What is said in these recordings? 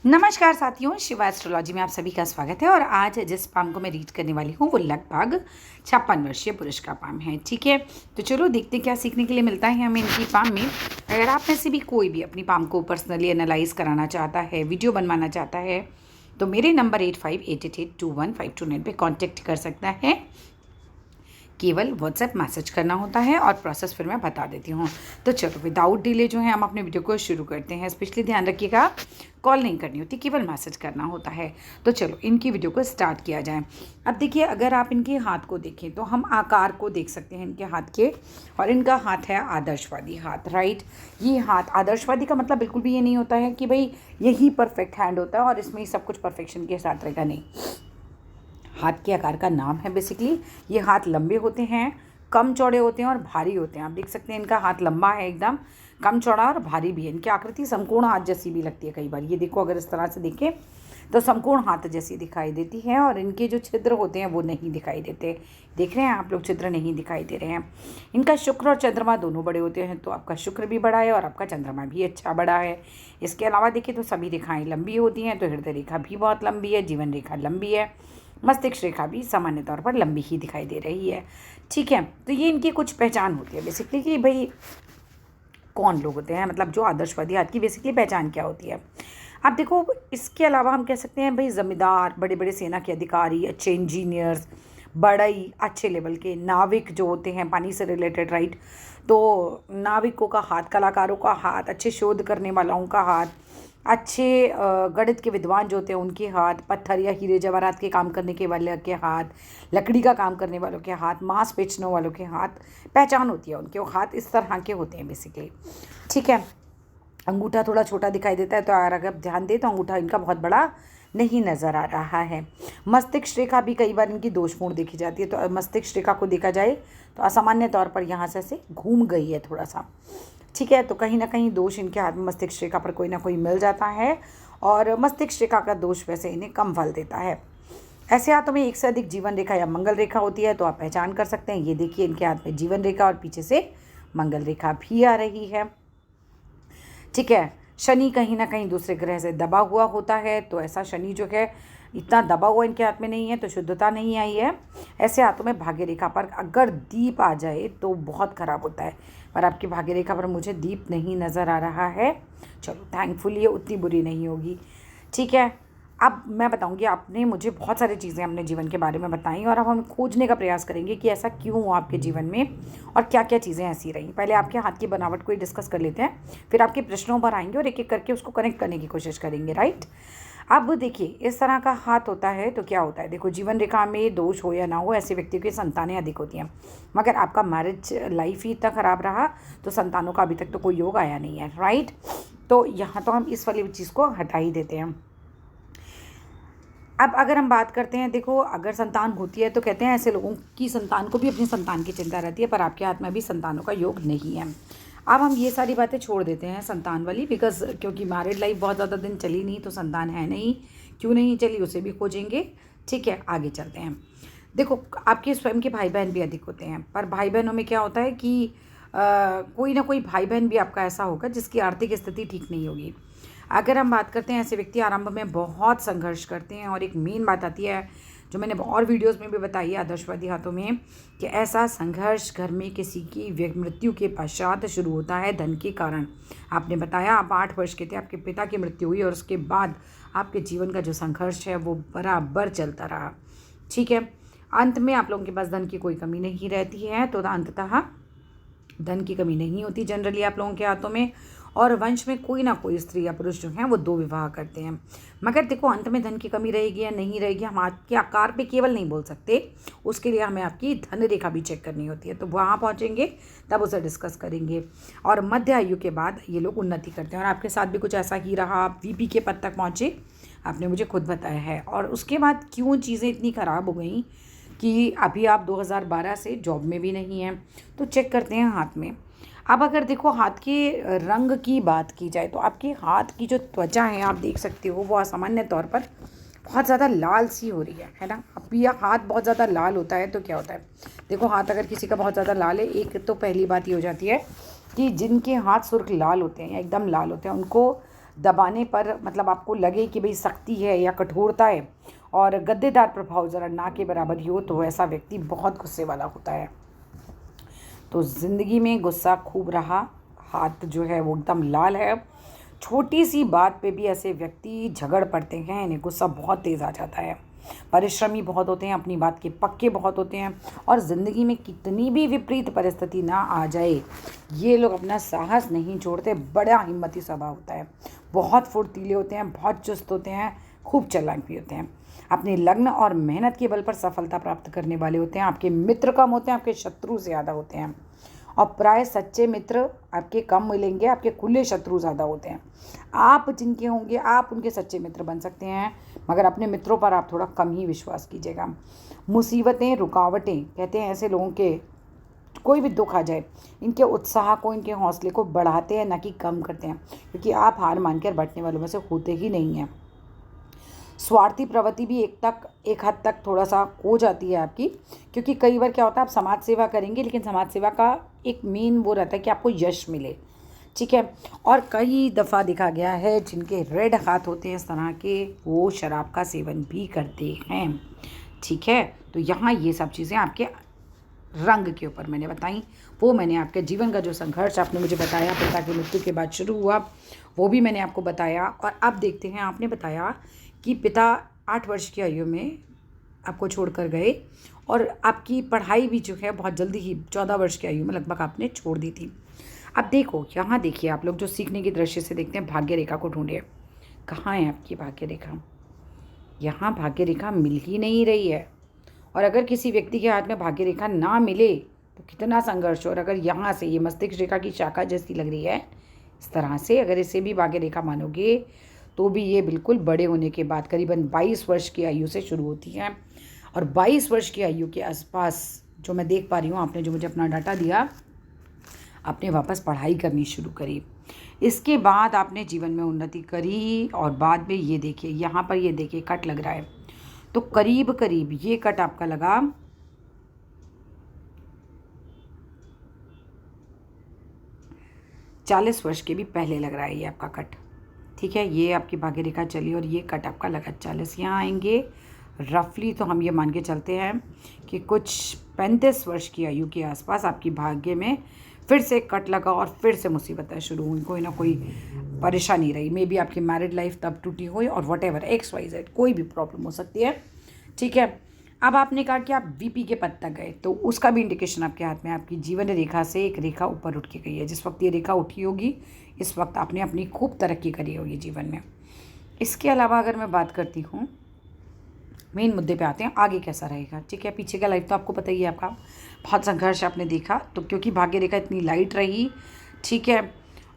नमस्कार साथियों, शिवा एस्ट्रोलॉजी में आप सभी का स्वागत है। और आज जिस पाम को मैं रीड करने वाली हूँ वो लगभग 56 वर्षीय पुरुष का पाम है। ठीक है, तो चलो देखते क्या सीखने के लिए मिलता है हमें इनकी पाम में। अगर आप में से भी कोई भी अपनी पाम को पर्सनली एनालाइज कराना चाहता है, वीडियो बनवाना चाहता है, तो मेरे नंबर 8588821529 पे कॉन्टेक्ट कर सकता है। केवल व्हाट्सएप मैसेज करना होता है और प्रोसेस फिर मैं बता देती हूँ। तो चलो विदाउट डिले जो है हम अपने वीडियो को शुरू करते हैं। स्पेशली ध्यान रखिएगा, कॉल नहीं करनी होती, केवल मैसेज करना होता है। तो चलो इनकी वीडियो को स्टार्ट किया जाए। अब देखिए, अगर आप इनके हाथ को देखें तो हम आकार को देख सकते हैं इनके हाथ के। और इनका हाथ है आदर्शवादी हाथ, राइट। ये हाथ आदर्शवादी का मतलब बिल्कुल भी ये नहीं होता है कि भाई यही परफेक्ट हैंड होता है और इसमें ही सब कुछ परफेक्शन के साथ रहेगा, नहीं। हाथ के आकार का नाम है बेसिकली। ये हाथ लंबे होते हैं, कम चौड़े होते हैं और भारी होते हैं। आप देख सकते हैं इनका हाथ लंबा है, एकदम कम चौड़ा और भारी भी है। इनकी आकृति समकोण हाथ जैसी भी लगती है कई बार। ये देखो, अगर इस तरह से देखें तो समकोण हाथ जैसी दिखाई देती है। और इनके जो छिद्र होते हैं वो नहीं दिखाई देते। देख रहे हैं आप लोग, छिद्र नहीं दिखाई दे रहे हैं। इनका शुक्र और चंद्रमा दोनों बड़े होते हैं, तो आपका शुक्र भी बड़ा है और आपका चंद्रमा भी अच्छा बड़ा है। इसके अलावा देखिए तो सभी रेखाएँ लंबी होती हैं, तो हृदय रेखा भी बहुत लंबी है, जीवन रेखा लंबी है, मस्तिष्क रेखा भी सामान्य तौर पर लंबी ही दिखाई दे रही है। ठीक है, तो ये इनकी कुछ पहचान होती है बेसिकली कि भाई कौन लोग होते हैं, मतलब जो आदर्शवादी हाथ की बेसिकली पहचान क्या होती है। आप देखो, इसके अलावा हम कह सकते हैं भाई जमींदार, बड़े बड़े सेना के अधिकारी, अच्छे इंजीनियर्स, बड़े ही अच्छे लेवल के नाविक जो होते हैं पानी से रिलेटेड, राइट। तो नाविकों का हाथ, कलाकारों का हाथ, अच्छे शोध करने वालों का हाथ, अच्छे गणित के विद्वान जो होते हैं उनके हाथ, पत्थर या हीरे जवाहरात के काम करने के वाले के हाथ, लकड़ी का काम करने वालों के हाथ, मांस बेचने वालों के हाथ, पहचान होती है उनके। वो हाथ इस तरह के होते हैं बेसिकली। ठीक है, अंगूठा थोड़ा छोटा दिखाई देता है, तो अगर आप ध्यान दें तो अंगूठा इनका बहुत बड़ा नहीं नज़र आ रहा है। मस्तिष्क रेखा भी कई बार इनकी दोषपूर्ण देखी जाती है। तो मस्तिष्क रेखा को देखा जाए तो असामान्य तौर पर यहाँ से ऐसे घूम गई है थोड़ा सा। ठीक है, तो कहीं ना कहीं दोष इनके हाथ में मस्तिष्क रेखा पर कोई ना कोई मिल जाता है। और मस्तिष्क रेखा का दोष वैसे इन्हें कम फल देता है। ऐसे हाथों में एक से अधिक जीवन रेखा या मंगल रेखा होती है, तो आप पहचान कर सकते हैं। ये देखिए, इनके हाथ में जीवन रेखा और पीछे से मंगल रेखा भी आ रही है। ठीक है, शनि कहीं ना कहीं दूसरे ग्रह से दबा हुआ होता है, तो ऐसा शनि जो है इतना दबा हुआ इनके हाथ में नहीं है, तो शुद्धता नहीं आई है। ऐसे हाथों में भाग्य रेखा पर अगर दीप आ जाए तो बहुत ख़राब होता है, पर आपकी भाग्य रेखा पर मुझे दीप नहीं नज़र आ रहा है। चलो थैंकफुली ये उतनी बुरी नहीं होगी। ठीक है, अब मैं बताऊंगी, आपने मुझे बहुत सारी चीज़ें अपने जीवन के बारे में बताई और अब हम खोजने का प्रयास करेंगे कि ऐसा क्यों हुआ आपके जीवन में और क्या क्या चीज़ें ऐसी रही। पहले आपके हाथ की बनावट को ही डिस्कस कर लेते हैं, फिर आपके प्रश्नों पर आएंगे और एक एक करके उसको कनेक्ट करने की कोशिश करेंगे, राइट। अब देखिए, इस तरह का हाथ होता है तो क्या होता है। देखो, जीवन रेखा में दोष हो या ना हो, ऐसे व्यक्तियों की संतानें अधिक होती हैं। मगर आपका मैरिज लाइफ ही इतना ख़राब रहा तो संतानों का अभी तक तो कोई योग आया नहीं है, राइट। तो यहाँ तो हम इस वाली चीज़ को हटा ही देते हैं। अब अगर हम बात करते हैं, देखो अगर संतान होती है तो कहते हैं ऐसे लोगों की संतान को भी अपनी संतान की चिंता रहती है, पर आपके हाथ में भी संतानों का योग नहीं है। अब हम ये सारी बातें छोड़ देते हैं संतान वाली, बिकॉज क्योंकि मैरिड लाइफ बहुत ज़्यादा दिन चली नहीं तो संतान है नहीं। क्यों नहीं चली उसे भी खोजेंगे। ठीक है, आगे चलते हैं। देखो, आपके स्वयं के भाई बहन भी अधिक होते हैं, पर भाई बहनों में क्या होता है कि कोई ना कोई भाई बहन भी आपका ऐसा होगा जिसकी आर्थिक स्थिति ठीक नहीं होगी। अगर हम बात करते हैं, ऐसे व्यक्ति आरंभ में बहुत संघर्ष करते हैं। और एक मेन बात आती है जो मैंने और वीडियोस में भी बताई है आदर्शवादी हाथों में, कि ऐसा संघर्ष घर में किसी की मृत्यु के पश्चात शुरू होता है धन के कारण। आपने बताया आप 8 वर्ष के थे, आपके पिता की मृत्यु हुई और उसके बाद आपके जीवन का जो संघर्ष है वो बराबर चलता रहा। ठीक है, अंत में आप लोगों के पास धन की कोई कमी नहीं रहती है, तो अंततः धन की कमी नहीं होती जनरली आप लोगों के हाथों में। और वंश में कोई ना कोई स्त्री या पुरुष जो हैं वो 2 विवाह करते हैं। मगर देखो, अंत में धन की कमी रहेगी या नहीं रहेगी हम आपके आकार पे केवल नहीं बोल सकते, उसके लिए हमें आपकी धन रेखा भी चेक करनी होती है। तो वहाँ पहुँचेंगे तब उसे डिस्कस करेंगे। और मध्य आयु के बाद ये लोग उन्नति करते हैं और आपके साथ भी कुछ ऐसा ही रहा। आप वीपी के पद तक पहुँचे, आपने मुझे खुद बताया है। और उसके बाद क्यों चीज़ें इतनी ख़राब हो गई कि अभी आप 2012 से जॉब में भी नहीं हैं। तो चेक करते हैं हाथ में। अब अगर देखो हाथ के रंग की बात की जाए तो आपके हाथ की जो त्वचा है आप देख सकते हो वो असामान्य तौर पर बहुत ज़्यादा लाल सी हो रही है ना। अब यह हाथ बहुत ज़्यादा लाल होता है तो क्या होता है, देखो हाथ अगर किसी का बहुत ज़्यादा लाल है, एक तो पहली बात ये हो जाती है कि जिनके हाथ सुर्ख लाल होते हैं या एकदम लाल होते हैं उनको दबाने पर मतलब आपको लगे कि भाई सख्ती है या कठोरता है और गद्देदार प्रभाव ज़रा ना के बराबर ही हो, तो ऐसा व्यक्ति बहुत गुस्से वाला होता है। तो ज़िंदगी में गुस्सा खूब रहा, हाथ जो है वो एकदम लाल है। छोटी सी बात पे भी ऐसे व्यक्ति झगड़ पड़ते हैं, इन्हें गुस्सा बहुत तेज़ आ जाता है। परिश्रमी बहुत होते हैं, अपनी बात के पक्के बहुत होते हैं और ज़िंदगी में कितनी भी विपरीत परिस्थिति ना आ जाए, ये लोग अपना साहस नहीं छोड़ते। बड़ा हिम्मती स्वभाव होता है, बहुत फुर्तीले होते हैं, बहुत चुस्त होते हैं, खूब चालाक भी होते हैं। अपने लगन और मेहनत के बल पर सफलता प्राप्त करने वाले होते हैं। आपके मित्र कम होते हैं, आपके शत्रु ज़्यादा होते हैं और प्राय सच्चे मित्र आपके कम मिलेंगे, आपके खुले शत्रु ज़्यादा होते हैं। आप जिनके होंगे आप उनके सच्चे मित्र बन सकते हैं, मगर अपने मित्रों पर आप थोड़ा कम ही विश्वास कीजिएगा। मुसीबतें, रुकावटें कहते हैं ऐसे लोगों के, कोई भी दुख आ जाए, इनके उत्साह को, इनके हौसले को बढ़ाते हैं, ना कि कम करते हैं, क्योंकि आप हार मानकर बैठने वालों में से होते ही नहीं हैं। स्वार्थी प्रवृत्ति भी एक हद तक थोड़ा सा हो जाती है आपकी, क्योंकि कई बार क्या होता है, आप समाज सेवा करेंगे लेकिन समाज सेवा का एक मेन वो रहता है कि आपको यश मिले, ठीक है। और कई दफ़ा देखा गया है जिनके रेड हाथ होते हैं इस तरह के, वो शराब का सेवन भी करते हैं, ठीक है। तो यहाँ ये सब चीज़ें आपके रंग के ऊपर मैंने बताई, वो मैंने आपके जीवन का जो संघर्ष आपने मुझे बताया पिता की मृत्यु के बाद शुरू हुआ, वो भी मैंने आपको बताया। और अब देखते हैं, आपने बताया कि पिता 8 वर्ष की आयु में आपको छोड़कर गए और आपकी पढ़ाई भी जो है बहुत जल्दी ही 14 वर्ष की आयु में लगभग आपने छोड़ दी थी। अब देखो, यहाँ देखिए, आप लोग जो सीखने की दृष्टि से देखते हैं, भाग्य रेखा को ढूंढिए। कहाँ है आपकी भाग्य रेखा? यहाँ भाग्य रेखा मिल ही नहीं रही है। और अगर किसी व्यक्ति के हाथ में भाग्य रेखा ना मिले तो कितना संघर्ष हो। और अगर यहाँ से ये मस्तिष्क रेखा की शाखा जैसी लग रही है, इस तरह से अगर इसे भी भाग्य रेखा मानोगे तो भी ये बिल्कुल बड़े होने के बाद करीबन 22 वर्ष की आयु से शुरू होती है। और 22 वर्ष की आयु के आसपास जो मैं देख पा रही हूँ, आपने जो मुझे अपना डाटा दिया, आपने वापस पढ़ाई करनी शुरू करी। इसके बाद आपने जीवन में उन्नति करी और बाद में ये देखिए, यहाँ पर ये देखिए कट लग रहा है, तो करीब करीब ये कट आपका लगा 40 वर्ष के भी पहले लग रहा है ये आपका कट, ठीक है। ये आपकी भाग्य रेखा चली और ये कट आपका लगा 40। यहाँ आएंगे रफली तो हम ये मान के चलते हैं कि कुछ 35 वर्ष की आयु के आसपास आपकी भाग्य में फिर से कट लगा और फिर से मुसीबतें शुरू हुई, कोई ना कोई परेशानी रही। मे बी आपकी मैरिड लाइफ तब टूटी हुई और व्हाटएवर XYZ कोई भी प्रॉब्लम हो सकती है, ठीक है। अब आपने कहा कि आप VP के पद तक गए, तो उसका भी इंडिकेशन आपके हाथ में, आपकी जीवन रेखा से एक रेखा ऊपर उठ के गई है। जिस वक्त ये रेखा उठी होगी, इस वक्त आपने अपनी खूब तरक्की करी होगी जीवन में। इसके अलावा अगर मैं बात करती हूँ, मेन मुद्दे पे आते हैं, आगे कैसा रहेगा, ठीक है। पीछे का लाइफ तो आपको पता ही है, आपका बहुत संघर्ष आपने देखा, तो क्योंकि भाग्य रेखा इतनी लाइट रही, ठीक है।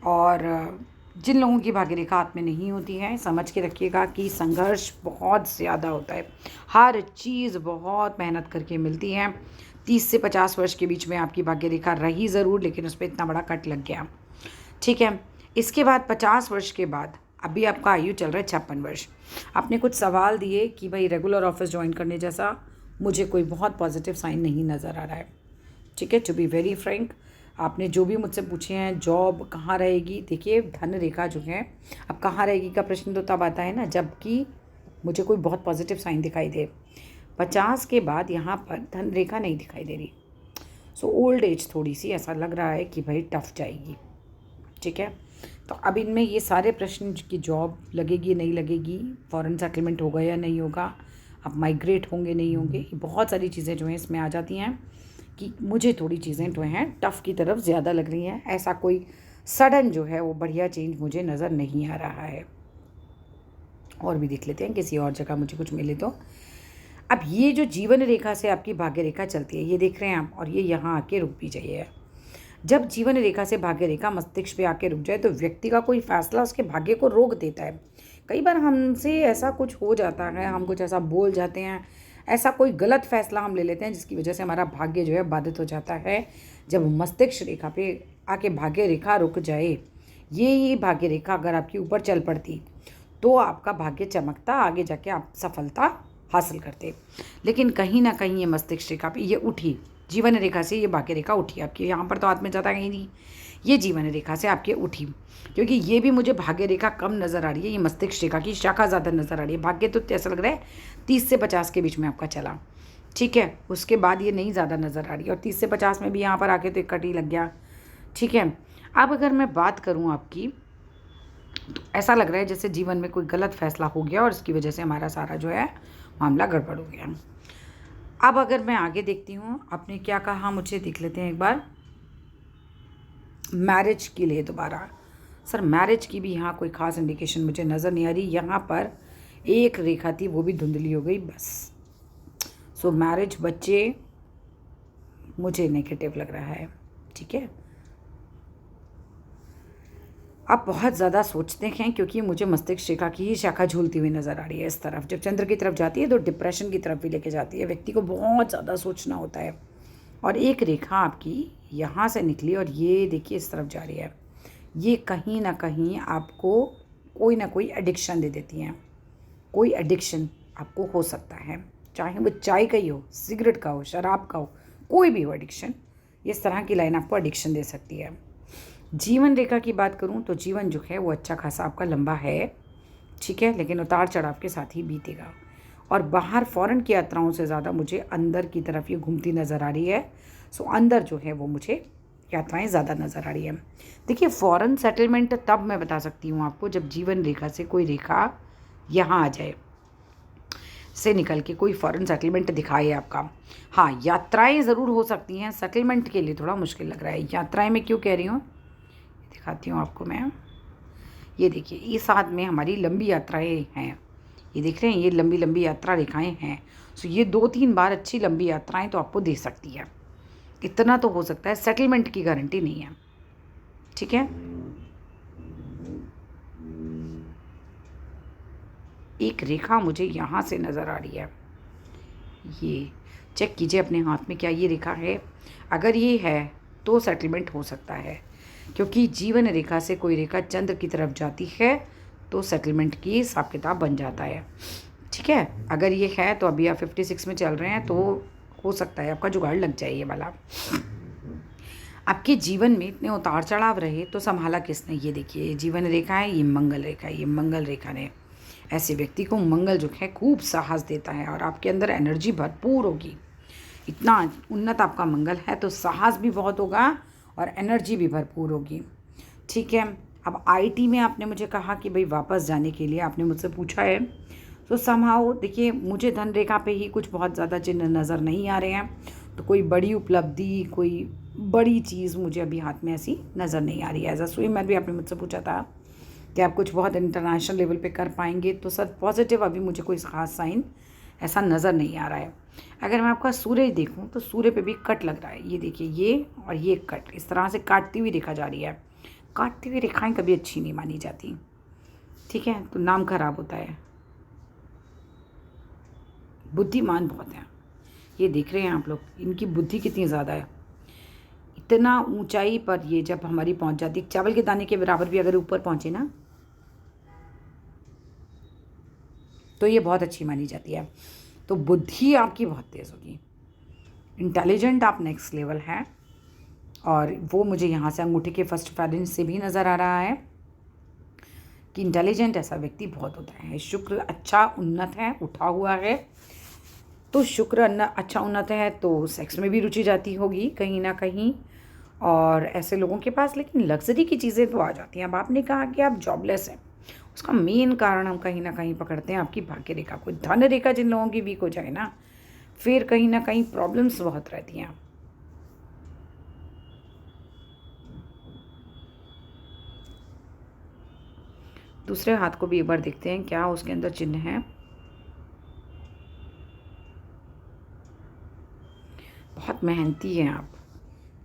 और जिन लोगों की भाग्य रेखा हाथ में नहीं होती है, समझ के रखिएगा कि संघर्ष बहुत ज़्यादा होता है। हर चीज़ बहुत मेहनत करके मिलती है। 30 से 50 वर्ष के बीच में आपकी भाग्य रेखा रही ज़रूर, लेकिन उस पर इतना बड़ा कट लग गया, ठीक है। इसके बाद 50 वर्ष के बाद अभी आपका आयु चल रहा है 56 वर्ष। आपने कुछ सवाल दिए कि भाई रेगुलर ऑफिस ज्वाइन करने जैसा मुझे कोई बहुत पॉजिटिव साइन नहीं नज़र आ रहा है, ठीक है। टू बी वेरी फ्रैंक, आपने जो भी मुझसे पूछे हैं, जॉब कहाँ रहेगी, देखिए धन रेखा जो है, अब कहाँ रहेगी का प्रश्न तो तब आता है ना जबकि मुझे कोई बहुत पॉजिटिव साइन दिखाई दे। 50 के बाद यहाँ पर धन रेखा नहीं दिखाई दे रही, सो ओल्ड एज थोड़ी सी ऐसा लग रहा है कि भाई टफ जाएगी, ठीक है। तो अब इनमें ये सारे प्रश्न कि जॉब लगेगी नहीं लगेगी, फॉरेन सेटलमेंट होगा या नहीं होगा, आप माइग्रेट होंगे नहीं होंगे, ये बहुत सारी चीज़ें जो हैं इसमें आ जाती हैं कि मुझे थोड़ी चीज़ें जो हैं टफ़ की तरफ ज़्यादा लग रही हैं। ऐसा कोई सडन जो है वो बढ़िया चेंज मुझे नज़र नहीं आ रहा है। और भी देख लेते हैं, किसी और जगह मुझे कुछ मिले तो। अब ये जो जीवन रेखा से आपकी भाग्य रेखा चलती है, ये देख रहे हैं आप, और ये यहाँ आके रुक भी जाइए। जब जीवन रेखा से भाग्य रेखा मस्तिष्क पे आके रुक जाए तो व्यक्ति का कोई फैसला उसके भाग्य को रोक देता है। कई बार हमसे ऐसा कुछ हो जाता है, हम कुछ ऐसा बोल जाते हैं, ऐसा कोई गलत फैसला हम ले लेते हैं जिसकी वजह से हमारा भाग्य जो है बाधित हो जाता है। जब मस्तिष्क रेखा पे आके भाग्य रेखा रुक जाए, ये भाग्य रेखा अगर आपके ऊपर चल पड़ती तो आपका भाग्य चमकता, आगे जाके आप सफलता हासिल करते। लेकिन कहीं ना कहीं ये मस्तिष्क रेखा पे ये उठी, जीवन रेखा से ये भाग्य रेखा उठी आपकी, यहाँ पर तो हाथ में ज़्यादा कहीं नहीं, ये जीवन रेखा से आपकी उठी, क्योंकि ये भी मुझे भाग्य रेखा कम नज़र आ रही है, ये मस्तिष्क रेखा की शाखा ज़्यादा नज़र आ रही है। भाग्य तो ऐसा लग रहा है 30 से 50 के बीच में आपका चला, ठीक है, उसके बाद ये नहीं ज़्यादा नज़र आ रही है, और 30 से 50 में भी यहाँ पर आके तो एक कट ही लग गया, ठीक है। अब अगर मैं बात करूँ आपकी, तो ऐसा लग रहा है जैसे जीवन में कोई गलत फैसला हो गया और इसकी वजह से हमारा सारा जो है मामला गड़बड़ हो गया। अब अगर मैं आगे देखती हूँ, आपने क्या कहा मुझे देख लेते हैं एक बार। मैरिज के लिए दोबारा, सर मैरिज की भी यहाँ कोई ख़ास इंडिकेशन मुझे नज़र नहीं आ रही। यहाँ पर एक रेखा थी, वो भी धुंधली हो गई बस। सो मैरिज, बच्चे, मुझे नेगेटिव लग रहा है, ठीक है। आप बहुत ज़्यादा सोचते हैं, क्योंकि मुझे मस्तिष्क रेखा की ही शाखा झूलती हुई नज़र आ रही है इस तरफ। जब चंद्र की तरफ जाती है तो डिप्रेशन की तरफ भी लेके जाती है, व्यक्ति को बहुत ज़्यादा सोचना होता है। और एक रेखा आपकी यहाँ से निकली और ये देखिए इस तरफ जा रही है, ये कहीं ना कहीं आपको कोई ना कोई एडिक्शन दे देती हैं। कोई एडिक्शन आपको हो सकता है, चाहे वो चाय का ही हो, सिगरेट का हो, शराब का हो, कोई भी हो एडिक्शन, इस तरह की लाइन आपको एडिक्शन दे सकती है। जीवन रेखा की बात करूं तो जीवन जो है वो अच्छा खासा आपका लंबा है, ठीक है, लेकिन उतार चढ़ाव के साथ ही बीतेगा। और बाहर फॉरेन की यात्राओं से ज़्यादा मुझे अंदर की तरफ ये घूमती नज़र आ रही है। सो अंदर जो है वो मुझे यात्राएं ज़्यादा नज़र आ रही है। देखिए फॉरेन सेटलमेंट तब मैं बता सकती हूँ आपको जब जीवन रेखा से कोई रेखा यहाँ आ जाए, से निकल के कोई फॉरेन सेटलमेंट दिखाए आपका। हाँ, यात्राएं ज़रूर हो सकती हैं, सेटलमेंट के लिए थोड़ा मुश्किल लग रहा है। यात्राएं मैं क्यों कह रही हूँ, दिखाती हूँ आपको मैं। ये देखिए इस हाथ में हमारी लंबी यात्राएं हैं, ये देख रहे हैं, ये लंबी लंबी यात्रा रेखाएं हैं। सो ये 2-3 बार अच्छी लंबी यात्राएं तो आपको दे सकती है, इतना तो हो सकता है। सेटलमेंट की गारंटी नहीं है, ठीक है। एक रेखा मुझे यहाँ से नज़र आ रही है, ये चेक कीजिए अपने हाथ में क्या ये रेखा है। अगर ये है तो सेटलमेंट हो सकता है, क्योंकि जीवन रेखा से कोई रेखा चंद्र की तरफ जाती है तो सेटलमेंट की हिसाब किताब बन जाता है, ठीक है। अगर ये है तो अभी आप 56 में चल रहे हैं तो हो सकता है आपका जुगाड़ लग जाए ये वाला। आपके जीवन में इतने उतार चढ़ाव रहे तो संभाला किसने, ये देखिए जीवन रेखा है, ये मंगल रेखा है। ये मंगल रेखा ने ऐसे व्यक्ति को, मंगल जो है खूब साहस देता है और आपके अंदर एनर्जी भरपूर होगी। इतना उन्नत आपका मंगल है तो साहस भी बहुत होगा और एनर्जी भी भरपूर होगी, ठीक है। अब आईटी में आपने मुझे कहा कि भाई वापस जाने के लिए आपने मुझसे पूछा है, तो समहाउ देखिए मुझे धन रेखा पे ही कुछ बहुत ज़्यादा चिन्ह नज़र नहीं आ रहे हैं। तो कोई बड़ी उपलब्धि, कोई बड़ी चीज़ मुझे अभी हाथ में ऐसी नज़र नहीं आ रही है। एज अ स्विमर भी आपने मुझसे पूछा था कि आप कुछ बहुत इंटरनेशनल लेवल पे कर पाएंगे, तो सर पॉजिटिव अभी मुझे कोई ख़ास साइन ऐसा नज़र नहीं आ रहा है। अगर मैं आपका सूर्य देखूं तो सूर्य पे भी कट लग रहा है, ये देखिए ये और ये कट इस तरह से काटती हुई रेखा जा रही है। काटती हुई रेखाएं कभी अच्छी नहीं मानी जाती, ठीक है, तो नाम खराब होता है। बुद्धिमान बहुत हैं, ये देख रहे हैं आप लोग, इनकी बुद्धि कितनी ज़्यादा है। इतना ऊंचाई पर ये जब हमारी पहुंच जाती है, चावल के दाने के बराबर भी अगर ऊपर पहुंचे ना तो ये बहुत अच्छी मानी जाती है। तो बुद्धि आपकी बहुत तेज़ होगी, इंटेलिजेंट आप नेक्स्ट लेवल हैं। और वो मुझे यहाँ से अंगूठे के फर्स्ट फैलेंज से भी नज़र आ रहा है कि इंटेलिजेंट ऐसा व्यक्ति बहुत होता है। शुक्र अच्छा उन्नत है, उठा हुआ है, तो शुक्र अच्छा उन्नत है तो सेक्स में भी रुचि जाती होगी कहीं ना कहीं। और ऐसे लोगों के पास लेकिन लग्जरी की चीज़ें तो आ जाती हैं। अब आपने कहा कि आप जॉबलेस हैं, उसका मेन कारण हम कहीं ना कहीं पकड़ते हैं आपकी भाग्य रेखा को। धन रेखा जिन लोगों की वीक हो जाए ना, फिर कहीं ना कहीं प्रॉब्लम्स बहुत रहती हैं। दूसरे हाथ को भी एक बार देखते हैं क्या उसके अंदर चिन्ह है। बहुत मेहनती हैं आप,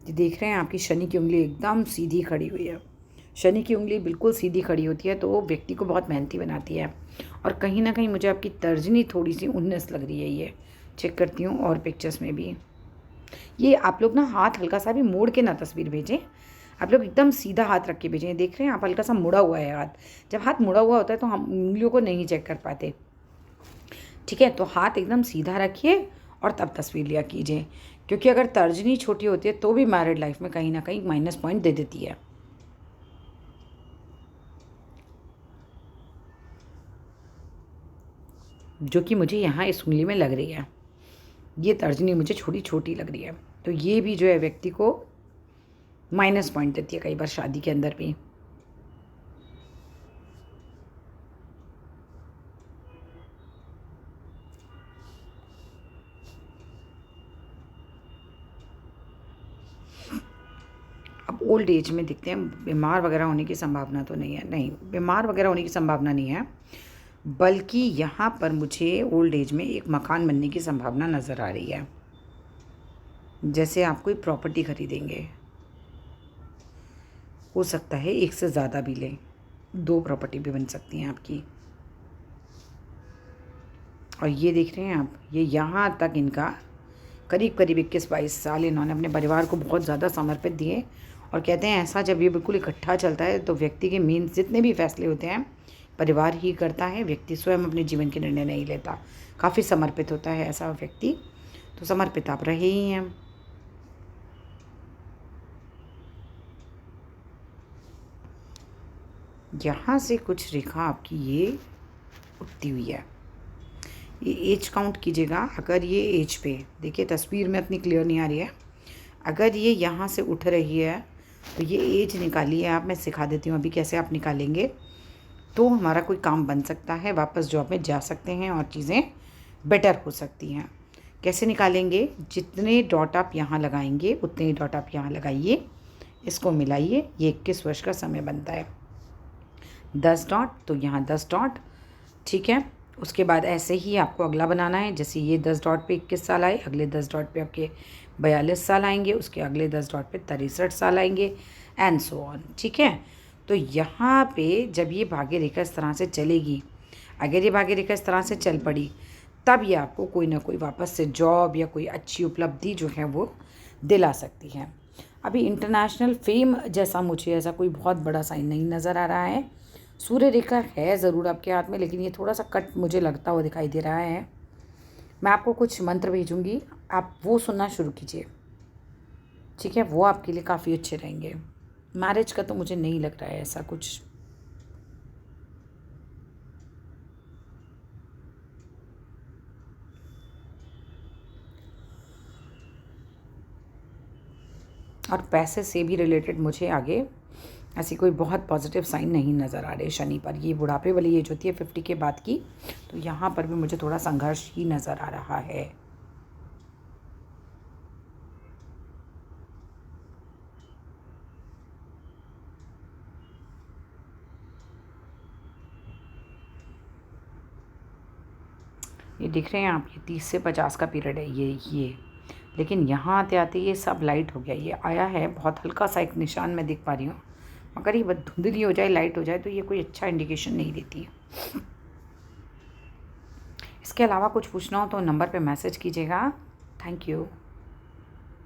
ये देख रहे हैं आपकी शनि की उंगली एकदम सीधी खड़ी हुई है। शनि की उंगली बिल्कुल सीधी खड़ी होती है तो वो व्यक्ति को बहुत मेहनती बनाती है। और कहीं ना कहीं मुझे आपकी तर्जनी थोड़ी सी 19 लग रही है, ये चेक करती हूँ और पिक्चर्स में भी। ये आप लोग ना हाथ हल्का सा भी मोड़ के ना तस्वीर भेजें, आप लोग एकदम सीधा हाथ रख के भेजें। देख रहे हैं आप हल्का सा मुड़ा हुआ है हाथ, जब हाथ मुड़ा हुआ होता है तो हम उंगलियों को नहीं चेक कर पाते, ठीक है। तो हाथ एकदम सीधा रखिए और तब तस्वीर लिया कीजिए, क्योंकि अगर तर्जनी छोटी होती है तो भी मैरिड लाइफ में कहीं ना कहीं माइनस पॉइंट दे देती है। जो कि मुझे यहाँ इस उंगली में लग रही है, ये तर्जनी मुझे छोटी छोटी लग रही है, तो ये भी जो है व्यक्ति को माइनस पॉइंट देती है कई बार शादी के अंदर भी। अब ओल्ड एज में दिखते हैं, बीमार वगैरह होने की संभावना तो नहीं है, नहीं बीमार वगैरह होने की संभावना नहीं है, बल्कि यहाँ पर मुझे ओल्ड एज में एक मकान बनने की संभावना नज़र आ रही है। जैसे आप कोई प्रॉपर्टी खरीदेंगे, हो सकता है एक से ज़्यादा भी लें, 2 प्रॉपर्टी भी बन सकती हैं आपकी। और ये देख रहे हैं आप, ये यहाँ तक इनका करीब करीब 21-22 साल इन्होंने अपने परिवार को बहुत ज़्यादा समर्पित दिए। और कहते हैं ऐसा जब ये बिल्कुल इकट्ठा चलता है तो व्यक्ति के मेन जितने भी फैसले होते हैं परिवार ही करता है, व्यक्ति स्वयं अपने जीवन के निर्णय नहीं लेता। काफ़ी समर्पित होता है ऐसा व्यक्ति, तो समर्पित आप रहे ही हैं। यहाँ से कुछ रेखा आपकी ये उठती हुई है, ये एज काउंट कीजिएगा। अगर ये एज पे, देखिए तस्वीर में इतनी क्लियर नहीं आ रही है, अगर ये यहाँ से उठ रही है तो ये एज निकालिए आप, मैं सिखा देती हूँ अभी कैसे आप निकालेंगे। तो हमारा कोई काम बन सकता है, वापस जॉब में जा सकते हैं और चीज़ें बेटर हो सकती हैं। कैसे निकालेंगे, जितने डॉट आप यहाँ लगाएंगे उतने ही डॉट आप यहाँ लगाइए, इसको मिलाइए, ये 21 वर्ष का समय बनता है। 10 डॉट, तो यहाँ 10 डॉट, ठीक है। उसके बाद ऐसे ही आपको अगला बनाना है, जैसे ये 10 डॉट पे 21 साल आए, अगले 10 डॉट पे आपके 42 साल आएंगे, उसके अगले 10 डॉट पे 63 साल आएंगे, एंड सो ऑन, ठीक है। तो यहाँ पे जब ये भाग्य रेखा इस तरह से चलेगी, अगर ये भाग्य रेखा इस तरह से चल पड़ी, तब ये आपको कोई ना कोई वापस से जॉब या कोई अच्छी उपलब्धि जो है वो दिला सकती है। अभी इंटरनेशनल फेम जैसा मुझे ऐसा कोई बहुत बड़ा साइन नहीं नज़र आ रहा है। सूर्य रेखा है ज़रूर आपके हाथ में, लेकिन ये थोड़ा सा कट मुझे लगता हुआ दिखाई दे रहा है। मैं आपको कुछ मंत्र भेजूँगी, आप वो सुनना शुरू कीजिए, ठीक है। वो आपके लिए काफ़ी अच्छे रहेंगे। मैरिज का तो मुझे नहीं लग रहा है ऐसा कुछ। और पैसे से भी रिलेटेड मुझे आगे ऐसी कोई बहुत पॉजिटिव साइन नहीं नज़र आ रहे शनि पर। ये बुढ़ापे वाली एज होती है 50 के बाद की, तो यहाँ पर भी मुझे थोड़ा संघर्ष ही नज़र आ रहा है। ये दिख रहे हैं आप, ये 30 से 50 का पीरियड है ये, लेकिन यहाँ आते आते ये सब लाइट हो गया। ये आया है बहुत हल्का सा एक निशान मैं देख पा रही हूँ, मगर ये धुंधली हो जाए, लाइट हो जाए तो ये कोई अच्छा इंडिकेशन नहीं देती है। इसके अलावा कुछ पूछना हो तो नंबर पे मैसेज कीजिएगा। Thank you.